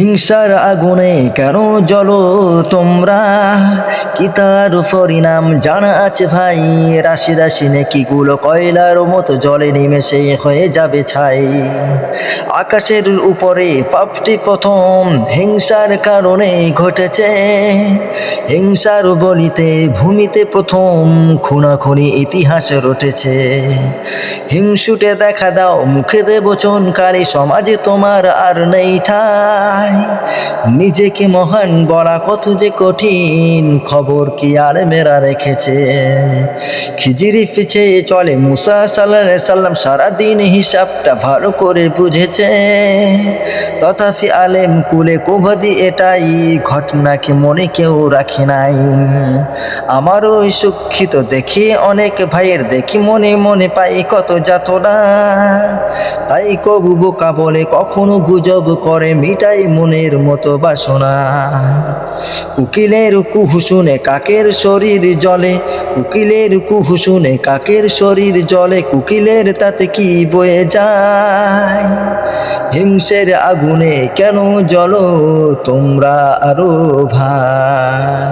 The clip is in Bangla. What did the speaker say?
হিংসার আগুনে কেন জ্বলো তোমরা, কি তার পরিণাম জানা আছে ভাই? রাশি রাশি নেকিগুলো কয়লার মতো জলে নিমেষে হয়ে যাবে ছাই। আকাশের উপরে পাপটি প্রথম হিংসার কারণে ঘটেছে, হিংসার বলিতে ভূমিতে প্রথম খুনাখুনি ইতিহাস রটেছে। হিংসুটে দেখা দাও, মুখে দেব চনকারি, সমাজে তোমার আর নেই ঠাই। নিজেকে মহান বলা কত যে কঠিন, খবর কি আর মেরা রেখেছে। খিজিরি পিছে চলে মুসা সাল্লাল্লাহু আলাইহি সাল্লাম, সারাদিন হিসাবটা ভালো করে বুঝেছে। তথাপি আলেম কুলে কুবদি এটাই, ঘটনাকে মনে কেউ রাখে নাই। আমারও শিক্ষিত দেখি অনেক ভাইয়ের, দেখি মনে মনে পাই কত যাতনা। তাই কবু বোকা বলে কখনো গুজব করে, মিটাই মনের মতো বাসনা। উকিলের কুহু শুনে কাকের শরীর জ্বলে, উকিলের কুহু শুনে কাকের শরীর জ্বলে, কুকিলের তাতে কি বয়ে যায়? হিংসের আগুনে কেন জ্বলো তোমরা আরো ভাই?